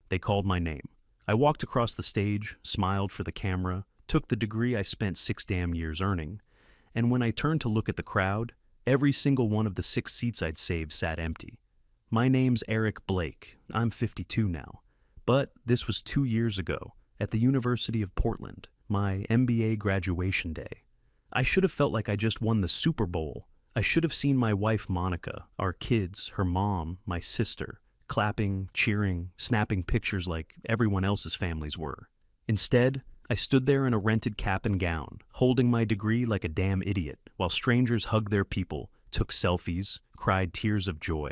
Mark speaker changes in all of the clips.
Speaker 1: They called my name. I walked across the stage, smiled for the camera, took the degree I spent 6 damn years earning, and when I turned to look at the crowd, every single one of the 6 seats I'd saved sat empty. My name's Eric Blake. I'm 52 now. But this was 2 years ago, at the University of Portland, my MBA graduation day. I should have felt like I just won the Super Bowl. I should have seen my wife Monica, our kids, her mom, my sister, clapping, cheering, snapping pictures like everyone else's families were. Instead, I stood there in a rented cap and gown, holding my degree like a damn idiot, while strangers hugged their people, took selfies, cried tears of joy.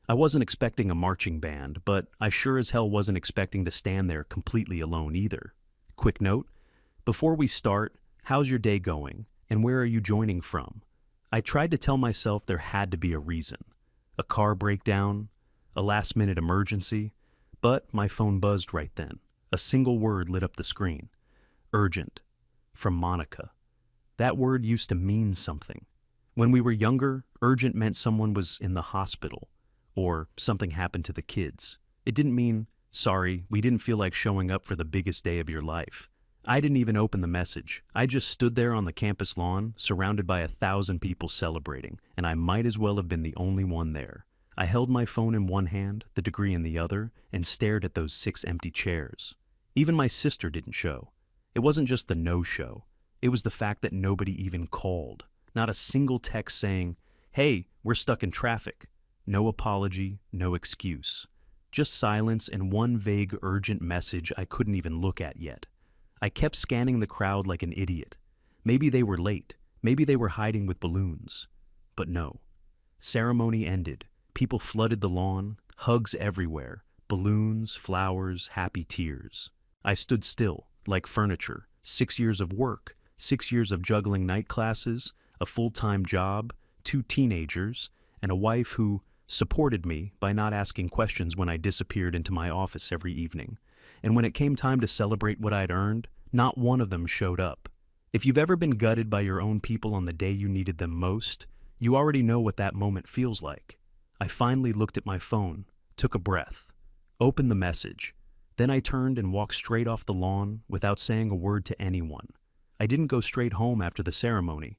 Speaker 1: I wasn't expecting a marching band, but I sure as hell wasn't expecting to stand there completely alone either. Quick note, before we start, how's your day going, and where are you joining from? I tried to tell myself there had to be a reason. A car breakdown, a last-minute emergency, but my phone buzzed right then. A single word lit up the screen. Urgent. From Monica. That word used to mean something. When we were younger, urgent meant someone was in the hospital, or something happened to the kids. It didn't mean, sorry, we didn't feel like showing up for the biggest day of your life. I didn't even open the message. I just stood there on the campus lawn, surrounded by 1,000 people celebrating, and I might as well have been the only one there. I held my phone in one hand, the degree in the other, and stared at those 6 empty chairs. Even my sister didn't show. It wasn't just the no-show. It was the fact that nobody even called. Not a single text saying, hey, we're stuck in traffic. No apology, no excuse. Just silence and one vague, urgent message I couldn't even look at yet. I kept scanning the crowd like an idiot. Maybe they were late. Maybe they were hiding with balloons. But no. Ceremony ended. People flooded the lawn, hugs everywhere, balloons, flowers, happy tears. I stood still, like furniture. 6 years of work, 6 years of juggling night classes, a full-time job, 2 teenagers, and a wife who supported me by not asking questions when I disappeared into my office every evening. And when it came time to celebrate what I'd earned, not one of them showed up. If you've ever been gutted by your own people on the day you needed them most, you already know what that moment feels like. I finally looked at my phone, took a breath, opened the message. Then I turned and walked straight off the lawn without saying a word to anyone. I didn't go straight home after the ceremony.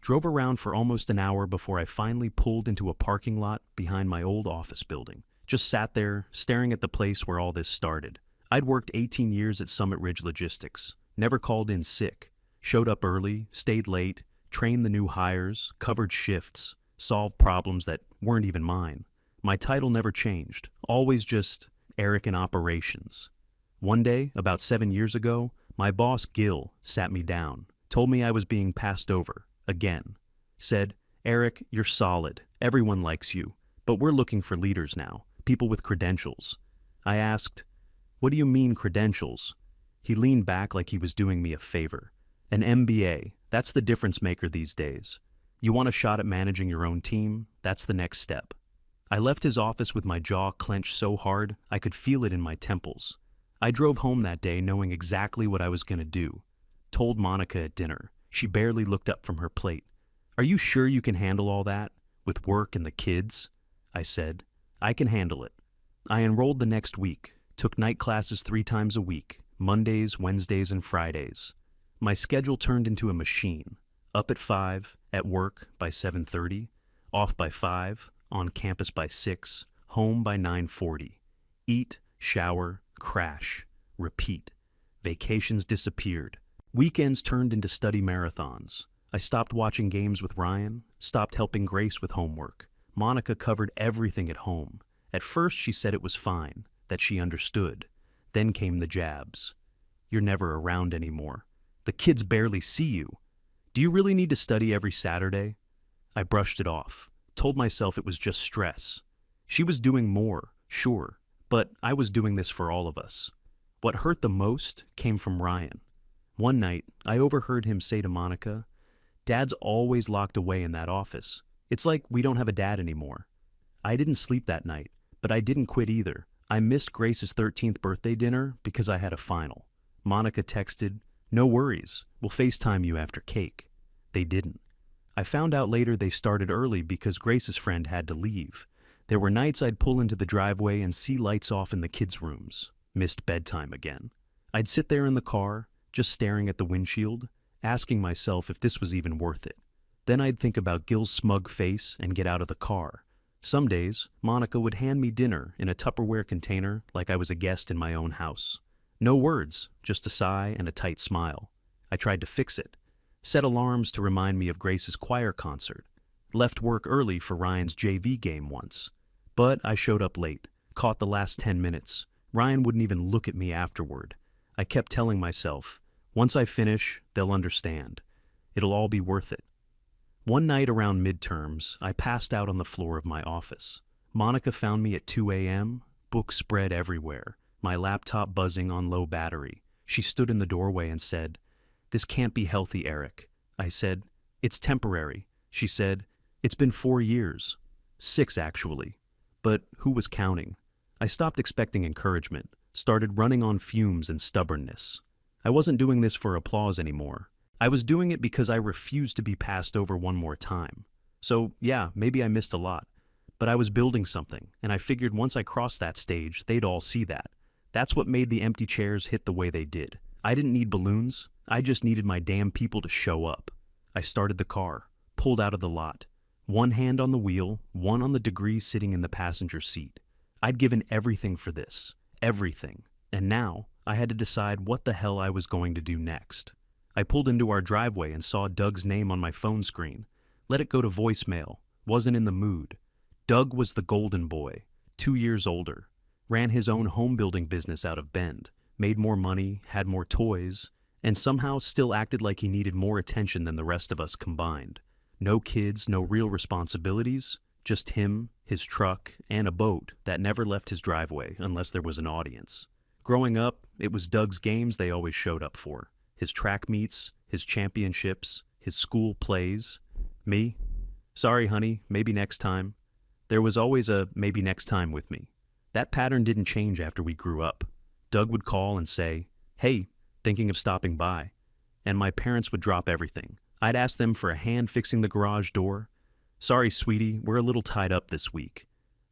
Speaker 1: Drove around for almost an hour before I finally pulled into a parking lot behind my old office building. Just sat there, staring at the place where all this started. I'd worked 18 years at Summit Ridge Logistics, never called in sick, showed up early, stayed late, trained the new hires, covered shifts, solved problems that weren't even mine. My title never changed, always just Eric in operations. One day, about 7 years ago, my boss Gil sat me down, told me I was being passed over, again. Said, Eric, you're solid, everyone likes you, but we're looking for leaders now, people with credentials. I asked, what do you mean credentials? He leaned back like he was doing me a favor. An MBA, that's the difference maker these days. You want a shot at managing your own team? That's the next step. I left his office with my jaw clenched so hard I could feel it in my temples. I drove home that day knowing exactly what I was going to do. Told Monica at dinner. She barely looked up from her plate. Are you sure you can handle all that? With work and the kids? I said, I can handle it. I enrolled the next week. Took night classes 3 times a week, Mondays, Wednesdays, and Fridays. My schedule turned into a machine. Up at 5, at work by 7:30, off by 5, on campus by 6, home by 9:40. Eat, shower, crash, repeat. Vacations disappeared. Weekends turned into study marathons. I stopped watching games with Ryan, stopped helping Grace with homework. Monica covered everything at home. At first she said it was fine, that she understood. Then came the jabs. You're never around anymore. The kids barely see you. Do you really need to study every Saturday? I brushed it off, told myself it was just stress. She was doing more, sure, but I was doing this for all of us. What hurt the most came from Ryan. One night, I overheard him say to Monica, Dad's always locked away in that office. It's like we don't have a dad anymore. I didn't sleep that night, but I didn't quit either. I missed Grace's 13th birthday dinner because I had a final. Monica texted, no worries, we'll FaceTime you after cake. They didn't. I found out later they started early because Grace's friend had to leave. There were nights I'd pull into the driveway and see lights off in the kids' rooms. Missed bedtime again. I'd sit there in the car, just staring at the windshield, asking myself if this was even worth it. Then I'd think about Gil's smug face and get out of the car. Some days, Monica would hand me dinner in a Tupperware container like I was a guest in my own house. No words, just a sigh and a tight smile. I tried to fix it. Set alarms to remind me of Grace's choir concert. Left work early for Ryan's JV game once. But I showed up late, caught the last 10 minutes. Ryan wouldn't even look at me afterward. I kept telling myself, once I finish, they'll understand. It'll all be worth it. One night around midterms, I passed out on the floor of my office. Monica found me at 2 a.m., books spread everywhere, my laptop buzzing on low battery. She stood in the doorway and said, "This can't be healthy, Eric." I said, "It's temporary." She said, "It's been 4 years. 6, actually." But who was counting? I stopped expecting encouragement, started running on fumes and stubbornness. I wasn't doing this for applause anymore. I was doing it because I refused to be passed over one more time. So, yeah, maybe I missed a lot. But I was building something, and I figured once I crossed that stage, they'd all see that. That's what made the empty chairs hit the way they did. I didn't need balloons. I just needed my damn people to show up. I started the car, pulled out of the lot. One hand on the wheel, one on the degree sitting in the passenger seat. I'd given everything for this. Everything. And now, I had to decide what the hell I was going to do next. I pulled into our driveway and saw Doug's name on my phone screen. Let it go to voicemail. Wasn't in the mood. Doug was the golden boy, 2 years older. Ran his own home building business out of Bend. Made more money, had more toys, and somehow still acted like he needed more attention than the rest of us combined. No kids, no real responsibilities, just him, his truck, and a boat that never left his driveway unless there was an audience. Growing up, it was Doug's games they always showed up for. His track meets, his championships, his school plays. Me? Sorry, honey, maybe next time. There was always a maybe next time with me. That pattern didn't change after we grew up. Doug would call and say, "Hey, thinking of stopping by." And my parents would drop everything. I'd ask them for a hand fixing the garage door. "Sorry, sweetie, we're a little tied up this week."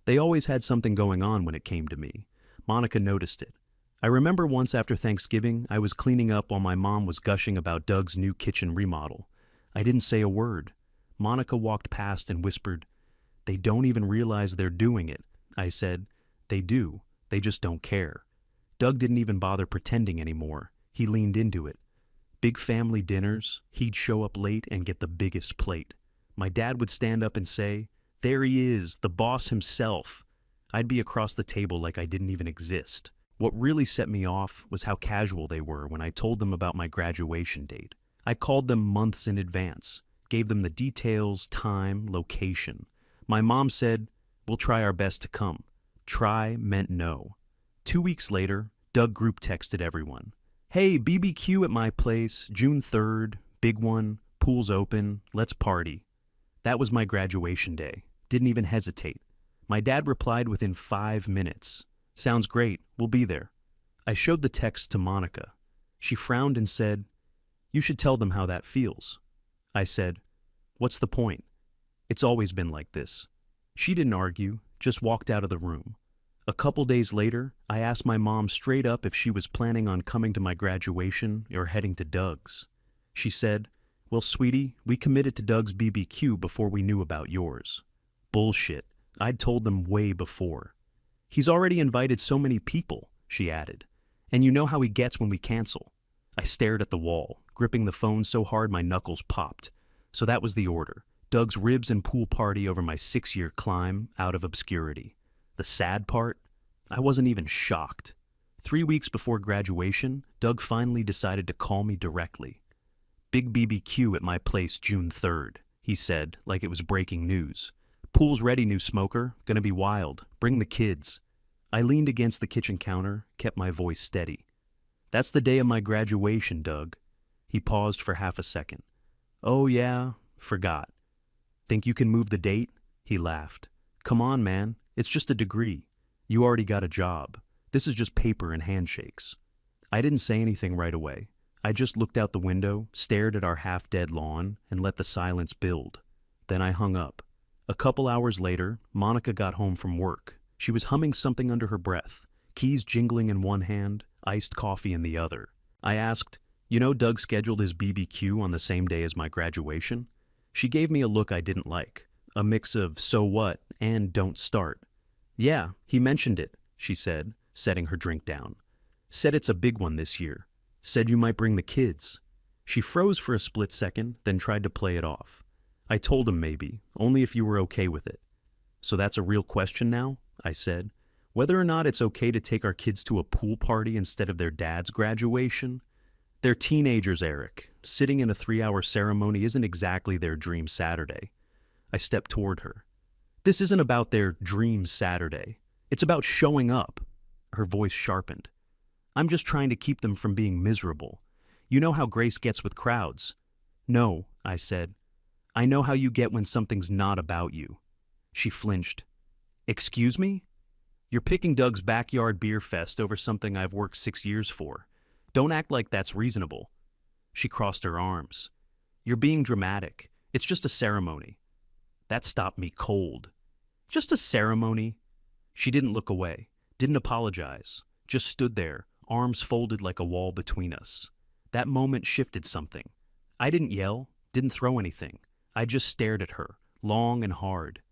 Speaker 1: They always had something going on when it came to me. Monica noticed it. I remember once after Thanksgiving, I was cleaning up while my mom was gushing about Doug's new kitchen remodel. I didn't say a word. Monica walked past and whispered, "They don't even realize they're doing it." I said, "They do. They just don't care." Doug didn't even bother pretending anymore. He leaned into it. Big family dinners, he'd show up late and get the biggest plate. My dad would stand up and say, "There he is, the boss himself." I'd be across the table like I didn't even exist. What really set me off was how casual they were when I told them about my graduation date. I called them months in advance, gave them the details, time, location. My mom said, "We'll try our best to come." Try meant no. 2 weeks later, Doug group texted everyone. "Hey, BBQ at my place, June 3rd, big one, pool's open, let's party." That was my graduation day. Didn't even hesitate. My dad replied within 5 minutes. "Sounds great, we'll be there." I showed the text to Monica. She frowned and said, "You should tell them how that feels." I said, "What's the point? It's always been like this." She didn't argue, just walked out of the room. A couple days later, I asked my mom straight up if she was planning on coming to my graduation or heading to Doug's. She said, "Well, sweetie, we committed to Doug's BBQ before we knew about yours." Bullshit. I'd told them way before. "He's already invited so many people," she added. "And you know how he gets when we cancel." I stared at the wall, gripping the phone so hard my knuckles popped. So that was the order. Doug's ribs and pool party over my 6-year climb out of obscurity. The sad part? I wasn't even shocked. 3 weeks before graduation, Doug finally decided to call me directly. "Big BBQ at my place June 3rd, he said, like it was breaking news. "Pool's ready, new smoker. Gonna be wild. Bring the kids." I leaned against the kitchen counter, kept my voice steady. "That's the day of my graduation, Doug." He paused for half a second. "Oh yeah, forgot." "Think you can move the date?" He laughed. "Come on, man. It's just a degree. You already got a job. This is just paper and handshakes." I didn't say anything right away. I just looked out the window, stared at our half-dead lawn, and let the silence build. Then I hung up. A couple hours later, Monica got home from work. She was humming something under her breath. keys jingling in one hand, iced coffee in the other. I asked, "You know Doug scheduled his BBQ on the same day as my graduation?" She gave me a look I didn't like, a mix of "so what" and "don't start." "Yeah, he mentioned it," she said, setting her drink down. "Said it's a big one this year. Said you might bring the kids." She froze for a split second, then tried to play it off. "I told him maybe, only if you were okay with it." "So that's a real question now?" I said. "Whether or not it's okay to take our kids to a pool party instead of their dad's graduation?" "They're teenagers, Eric. Sitting in a 3-hour ceremony isn't exactly their dream Saturday." I stepped toward her. "This isn't about their dream Saturday. It's about showing up." Her voice sharpened. "I'm just trying to keep them from being miserable. You know how Grace gets with crowds." "No," I said. "I know how you get when something's not about you." She flinched. "Excuse me? You're picking Doug's backyard beer fest over something I've worked 6 years for. Don't act like that's reasonable." She crossed her arms. "You're being dramatic. It's just a ceremony." That stopped me cold. "Just a ceremony?" She didn't look away, didn't apologize, just stood there, arms folded like a wall between us. That moment shifted something. I didn't yell, didn't throw anything. I just stared at her, long and hard.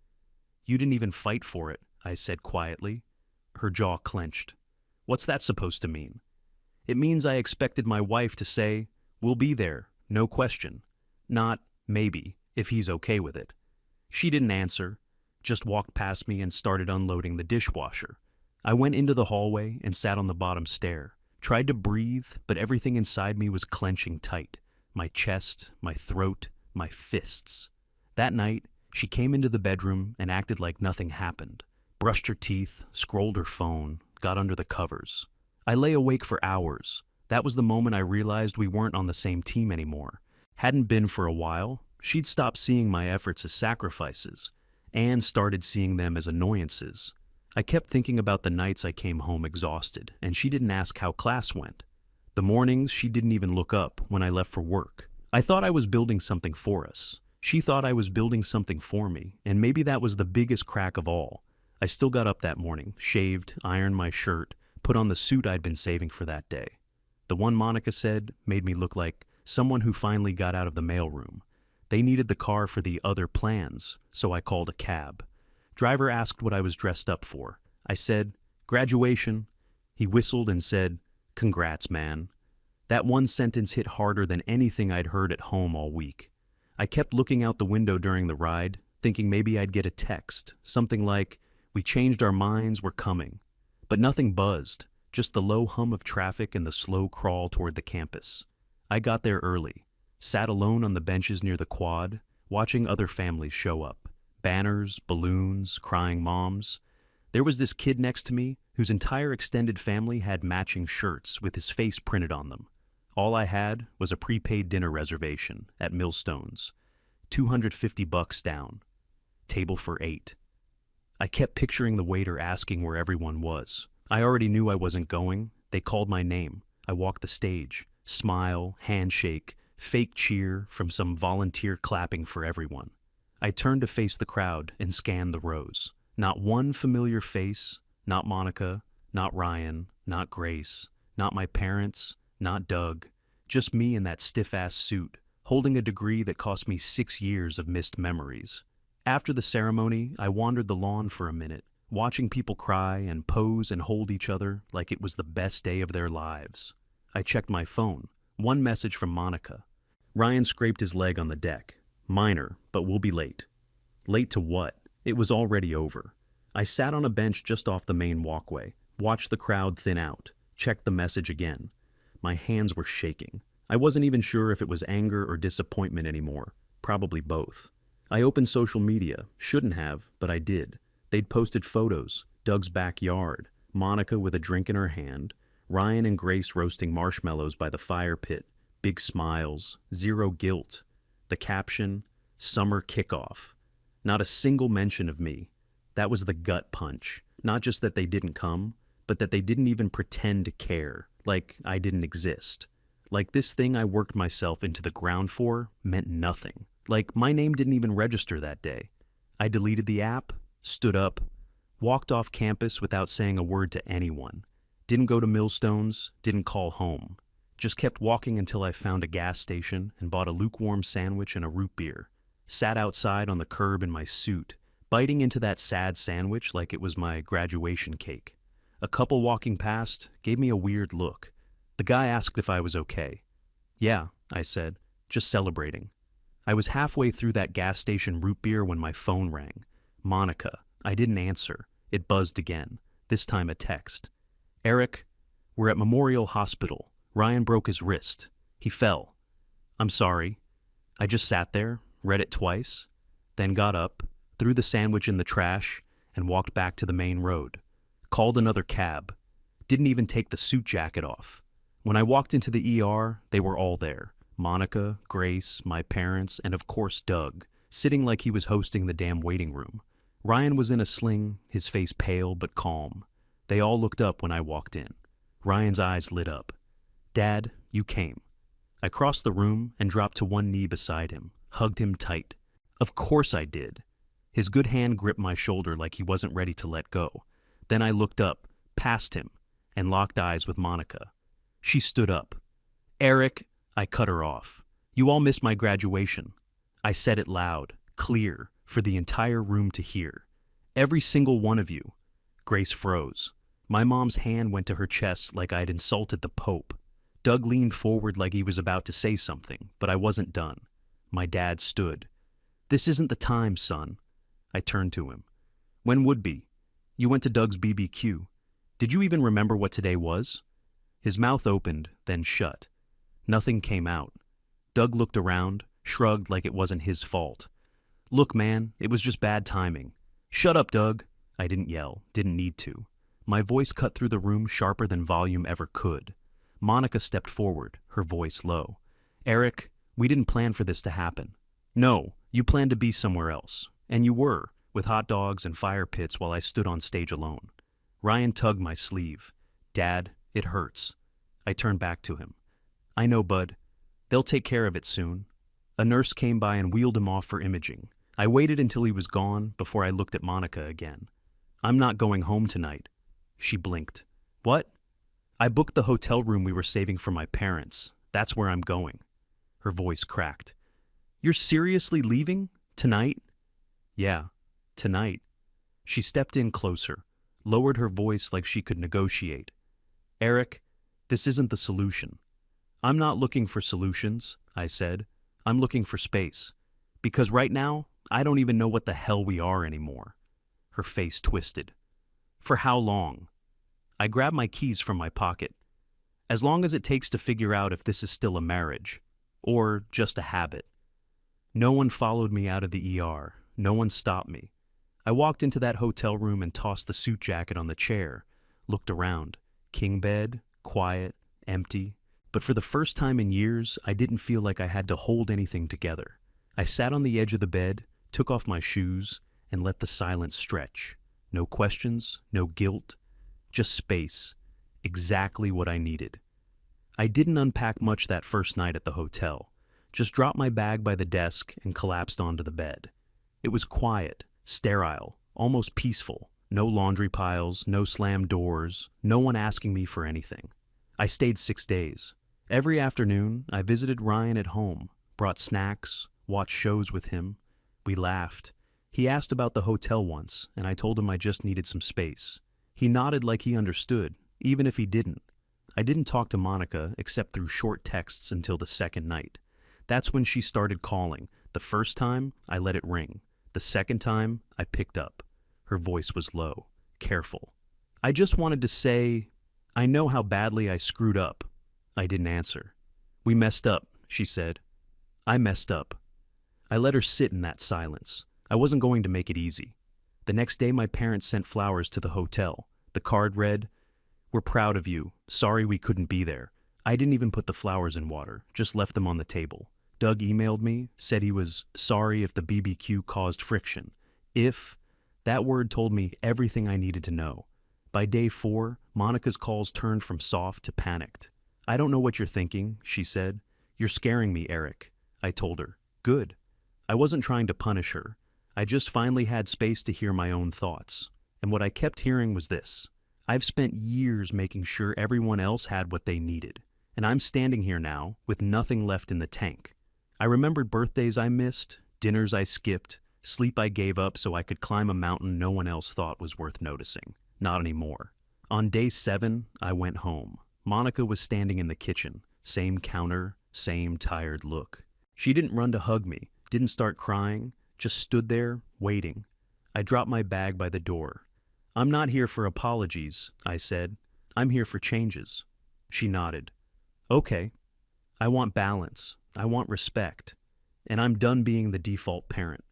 Speaker 1: "You didn't even fight for it," I said quietly. Her jaw clenched. "What's that supposed to mean?" "It means I expected my wife to say, 'We'll be there, no question.' Not, 'maybe, if he's okay with it.'" She didn't answer, just walked past me and started unloading the dishwasher. I went into the hallway and sat on the bottom stair. Tried to breathe, but everything inside me was clenching tight. My chest, my throat, my fists. That night, she came into the bedroom and acted like nothing happened. Brushed her teeth, scrolled her phone, got under the covers. I lay awake for hours. That was the moment I realized we weren't on the same team anymore. Hadn't been for a while. She'd stopped seeing my efforts as sacrifices, and started seeing them as annoyances. I kept thinking about the nights I came home exhausted, and she didn't ask how class went. The mornings, she didn't even look up when I left for work. I thought I was building something for us. She thought I was building something for me, and maybe that was the biggest crack of all. I still got up that morning, shaved, ironed my shirt, put on the suit I'd been saving for that day. The one Monica said made me look like someone who finally got out of the mailroom. They needed the car for the other plans, so I called a cab. Driver asked what I was dressed up for. I said, "Graduation." He whistled and said, "Congrats, man." That one sentence hit harder than anything I'd heard at home all week. I kept looking out the window during the ride, thinking maybe I'd get a text, something like, "We changed our minds, we're coming." But nothing buzzed, just the low hum of traffic and the slow crawl toward the campus. I got there early, sat alone on the benches near the quad, watching other families show up. Banners, balloons, crying moms. There was this kid next to me whose entire extended family had matching shirts with his face printed on them. All I had was a prepaid dinner reservation at Millstones, $250 down. Table for 8. I kept picturing the waiter asking where everyone was. I already knew I wasn't going. They called my name. I walked the stage. Smile, handshake, fake cheer from some volunteer clapping for everyone. I turned to face the crowd and scanned the rows. Not one familiar face, not Monica, not Ryan, not Grace, not my parents, not Doug, just me in that stiff-ass suit, holding a degree that cost me 6 years of missed memories. After the ceremony, I wandered the lawn for a minute, watching people cry and pose and hold each other like it was the best day of their lives. I checked my phone. One message from Monica. Ryan scraped his leg on the deck. Minor, but we'll be late. Late to what? It was already over. I sat on a bench just off the main walkway, watched the crowd thin out, checked the message again. My hands were shaking. I wasn't even sure if it was anger or disappointment anymore. Probably both. I opened social media. Shouldn't have, but I did. They'd posted photos. Doug's backyard. Monica with a drink in her hand. Ryan and Grace roasting marshmallows by the fire pit. Big smiles. Zero guilt. The caption, "Summer Kickoff." Not a single mention of me. That was the gut punch. Not just that they didn't come, but that they didn't even pretend to care, like I didn't exist. Like this thing I worked myself into the ground for meant nothing. Like my name didn't even register that day. I deleted the app, stood up, walked off campus without saying a word to anyone. Didn't go to Millstones, didn't call home. Just kept walking until I found a gas station and bought a lukewarm sandwich and a root beer. Sat outside on the curb in my suit, biting into that sad sandwich like it was my graduation cake. A couple walking past gave me a weird look. The guy asked if I was okay. Yeah, I said, just celebrating. I was halfway through that gas station root beer when my phone rang. Monica. I didn't answer. It buzzed again, this time a text. Eric, we're at Memorial Hospital. Ryan broke his wrist. He fell. I'm sorry. I just sat there, read it twice, then got up, threw the sandwich in the trash, and walked back to the main road. Called another cab. Didn't even take the suit jacket off. When I walked into the ER, they were all there. Monica, Grace, my parents, and of course Doug, sitting like he was hosting the damn waiting room. Ryan was in a sling, his face pale but calm. They all looked up when I walked in. Ryan's eyes lit up. Dad, you came. I crossed the room and dropped to one knee beside him, hugged him tight. Of course I did. His good hand gripped my shoulder like he wasn't ready to let go. Then I looked up, past him, and locked eyes with Monica. She stood up. Eric, I cut her off. You all missed my graduation. I said it loud, clear, for the entire room to hear. Every single one of you. Grace froze. My mom's hand went to her chest like I'd insulted the Pope. Doug leaned forward like he was about to say something, but I wasn't done. My dad stood. This isn't the time, son. I turned to him. When would be? You went to Doug's BBQ. Did you even remember what today was? His mouth opened, then shut. Nothing came out. Doug looked around, shrugged like it wasn't his fault. Look, man, it was just bad timing. Shut up, Doug. I didn't yell, didn't need to. My voice cut through the room sharper than volume ever could. Monica stepped forward, her voice low. Eric, we didn't plan for this to happen. No, you planned to be somewhere else. And you were, with hot dogs and fire pits while I stood on stage alone. Ryan tugged my sleeve. Dad, it hurts. I turned back to him. I know, bud. They'll take care of it soon. A nurse came by and wheeled him off for imaging. I waited until he was gone before I looked at Monica again. I'm not going home tonight. She blinked. What? I booked the hotel room we were saving for my parents. That's where I'm going. Her voice cracked. You're seriously leaving? Tonight? Yeah, tonight. She stepped in closer, lowered her voice like she could negotiate. Eric, this isn't the solution. I'm not looking for solutions, I said. I'm looking for space. Because right now, I don't even know what the hell we are anymore. Her face twisted. For how long? I grabbed my keys from my pocket. As long as it takes to figure out if this is still a marriage, or just a habit. No one followed me out of the ER. No one stopped me. I walked into that hotel room and tossed the suit jacket on the chair, looked around. King bed, quiet, empty. But for the first time in years, I didn't feel like I had to hold anything together. I sat on the edge of the bed, took off my shoes, and let the silence stretch. No questions, no guilt, just space. Exactly what I needed. I didn't unpack much that first night at the hotel. Just dropped my bag by the desk and collapsed onto the bed. It was quiet, sterile, almost peaceful. No laundry piles, no slammed doors, no one asking me for anything. I stayed 6 days. Every afternoon, I visited Ryan at home, brought snacks, watched shows with him. We laughed. He asked about the hotel once, and I told him I just needed some space. He nodded like he understood, even if he didn't. I didn't talk to Monica except through short texts until the second night. That's when she started calling. The first time, I let it ring. The second time, I picked up. Her voice was low, careful. I just wanted to say, I know how badly I screwed up. I didn't answer. We messed up, she said. I messed up. I let her sit in that silence. I wasn't going to make it easy. The next day, my parents sent flowers to the hotel. The card read, "We're proud of you. Sorry we couldn't be there." I didn't even put the flowers in water, just left them on the table. Doug emailed me, said he was sorry if the BBQ caused friction. That word told me everything I needed to know. By day 4, Monica's calls turned from soft to panicked. I don't know what you're thinking, she said. You're scaring me, Eric. I told her. Good. I wasn't trying to punish her. I just finally had space to hear my own thoughts. And what I kept hearing was this. I've spent years making sure everyone else had what they needed, and I'm standing here now with nothing left in the tank. I remembered birthdays I missed, dinners I skipped, sleep I gave up so I could climb a mountain no one else thought was worth noticing. Not anymore. On day 7, I went home. Monica was standing in the kitchen, same counter, same tired look. She didn't run to hug me, didn't start crying, just stood there, waiting. I dropped my bag by the door. "I'm not here for apologies," I said. "I'm here for changes." She nodded. "Okay. I want balance. I want respect. And I'm done being the default parent."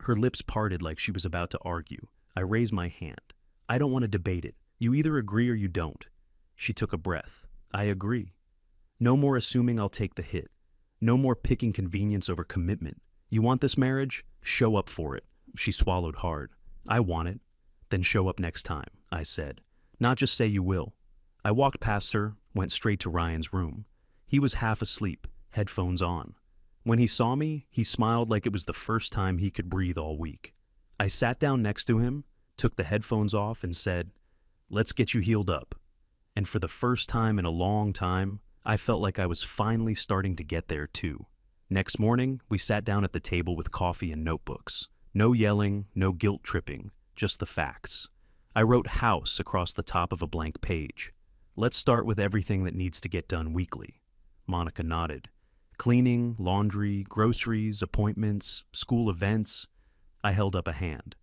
Speaker 1: Her lips parted like she was about to argue. I raised my hand. "I don't want to debate it. You either agree or you don't." She took a breath. "I agree. No more assuming I'll take the hit. No more picking convenience over commitment. You want this marriage? Show up for it." She swallowed hard. "I want it." "Then show up next time," I said. "Not just say you will." I walked past her, went straight to Ryan's room. He was half asleep, headphones on. When he saw me, he smiled like it was the first time he could breathe all week. I sat down next to him, took the headphones off, and said, "Let's get you healed up." And for the first time in a long time, I felt like I was finally starting to get there too. Next morning, we sat down at the table with coffee and notebooks. No yelling, no guilt tripping, just the facts. I wrote house across the top of a blank page. "Let's start with everything that needs to get done weekly." Monica nodded. "Cleaning, laundry, groceries, appointments, school events." I held up a hand.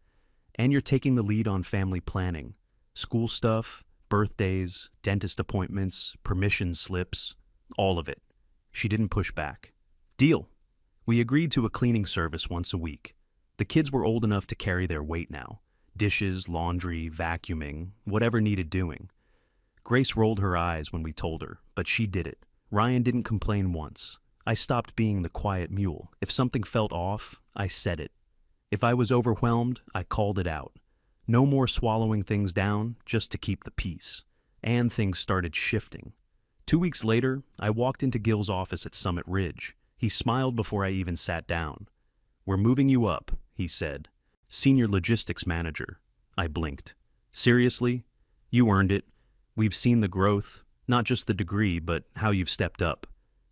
Speaker 1: "And you're taking the lead on family planning. School stuff, birthdays, dentist appointments, permission slips, all of it." She didn't push back. "Deal." We agreed to a cleaning service once a week. The kids were old enough to carry their weight now. Dishes, laundry, vacuuming, whatever needed doing. Grace rolled her eyes when we told her, but she did it. Ryan didn't complain once. I stopped being the quiet mule. If something felt off, I said it. If I was overwhelmed, I called it out. No more swallowing things down just to keep the peace. And things started shifting. 2 weeks later, I walked into Gil's office at Summit Ridge. He smiled before I even sat down. "We're moving you up," he said. "Senior logistics manager." I blinked. "Seriously? You earned it. We've seen the growth, not just the degree, but how you've stepped up.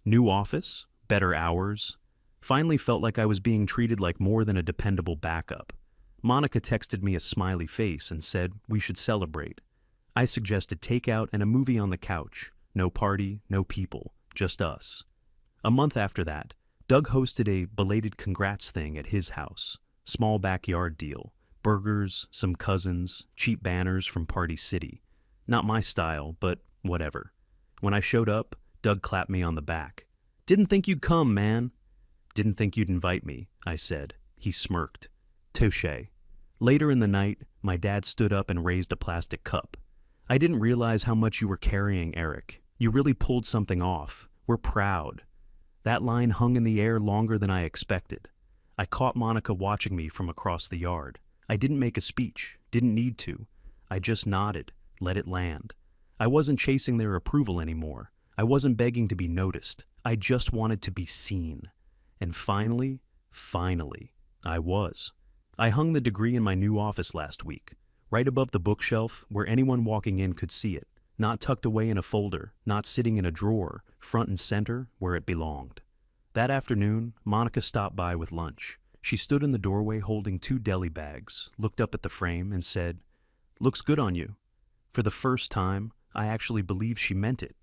Speaker 1: New office, better hours." Finally felt like I was being treated like more than a dependable backup. Monica texted me a smiley face and said we should celebrate. I suggested takeout and a movie on the couch. No party, no people, just us. A month after that, Doug hosted a belated congrats thing at his house. Small backyard deal. Burgers, some cousins, cheap banners from Party City. Not my style, but whatever. When I showed up, Doug clapped me on the back. "Didn't think you'd come, man." "Didn't think you'd invite me," I said. He smirked. "Touché." Later in the night, my dad stood up and raised a plastic cup. "I didn't realize how much you were carrying, Eric. You really pulled something off. We're proud." That line hung in the air longer than I expected. I caught Monica watching me from across the yard. I didn't make a speech, didn't need to. I just nodded, let it land. I wasn't chasing their approval anymore. I wasn't begging to be noticed. I just wanted to be seen. And finally, I was. I hung the degree in my new office last week, right above the bookshelf where anyone walking in could see it, not tucked away in a folder, not sitting in a drawer, front and center where it belonged. That afternoon, Monica stopped by with lunch. She stood in the doorway holding 2 deli bags, looked up at the frame and said, "Looks good on you." For the first time, I actually believed she meant it.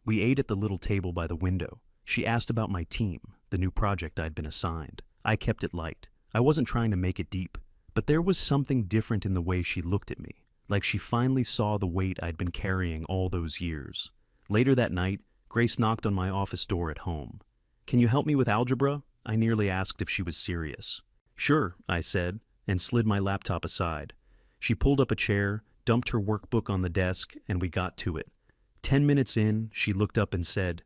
Speaker 1: We ate at the little table by the window. She asked about my team, the new project I'd been assigned. I kept it light. I wasn't trying to make it deep, but there was something different in the way she looked at me, like she finally saw the weight I'd been carrying all those years. Later that night, Grace knocked on my office door at home. "Can you help me with algebra?" I nearly asked if she was serious. "Sure," I said, and slid my laptop aside. She pulled up a chair, dumped her workbook on the desk, and we got to it. 10 minutes in, she looked up and said,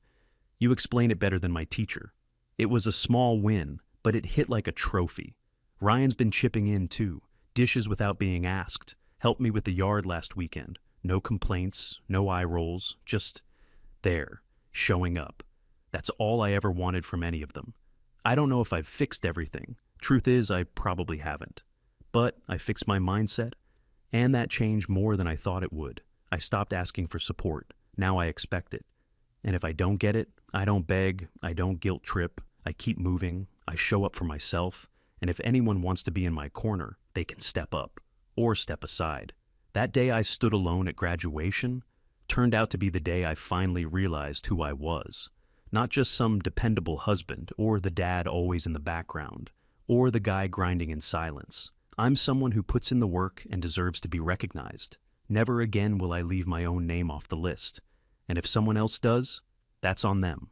Speaker 1: "You explain it better than my teacher." It was a small win, but it hit like a trophy. Ryan's been chipping in too, dishes without being asked, helped me with the yard last weekend. No complaints, no eye rolls, just there, showing up. That's all I ever wanted from any of them. I don't know if I've fixed everything. Truth is, I probably haven't. But I fixed my mindset, and that changed more than I thought it would. I stopped asking for support. Now I expect it. And if I don't get it, I don't beg, I don't guilt trip, I keep moving, I show up for myself, and if anyone wants to be in my corner, they can step up or step aside. That day I stood alone at graduation turned out to be the day I finally realized who I was. Not just some dependable husband, or the dad always in the background, or the guy grinding in silence. I'm someone who puts in the work and deserves to be recognized. Never again will I leave my own name off the list. And if someone else does, that's on them.